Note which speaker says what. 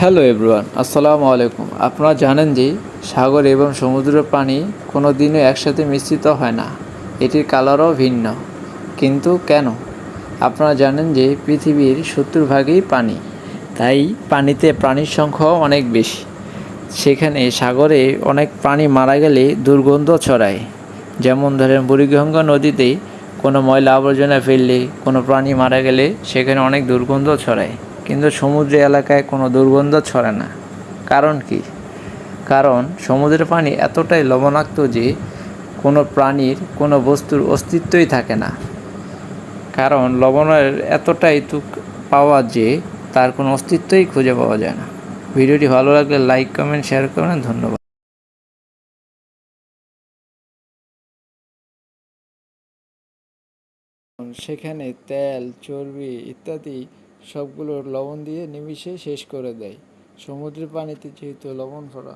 Speaker 1: Hello everyone, আসসালামু আলাইকুম। আপনারা জানেন যে সাগর এবং সমুদ্রের পানি কোনো দিনও একসাথে মিশ্রিত হয় না, এটির কালারও ভিন্ন। কিন্তু কেন? আপনারা জানেন যে পৃথিবীর 70 ভাগই পানি, তাই পানিতে প্রাণীর সংখ্যাও অনেক বেশি। সেখানে সাগরে অনেক প্রাণী মারা গেলে দুর্গন্ধ ছড়ায়। যেমন ধরেন বুড়িগঙ্গা নদীতে কোনো ময়লা আবর্জনা ফেললে, কোনো প্রাণী মারা গেলে সেখানে অনেক দুর্গন্ধ ছড়ায়। কিন্তু সমুদ্র এলাকায় কোনো দুর্গন্ধ ছড়ায় না। কারণ কি? কারণ সমুদ্রের পানি এতটাই লবণাক্ত যে কোনো প্রাণীর, কোনো বস্তুর অস্তিত্বই থাকে না। কারণ লবণের এতটাই পাওয়া যে তার কোনো অস্তিত্বই খুঁজে পাওয়া যায় না। ভিডিওটি ভালো লাগলে লাইক, কমেন্ট, শেয়ার করবেন। ধন্যবাদ। সেখানে তেল, চর্বি ইত্যাদি সবগুলো লবণ দিয়ে নিমিশে শেষ করে দেয়। সমুদ্রের পানিতে যেহেতু লবণ ভরা।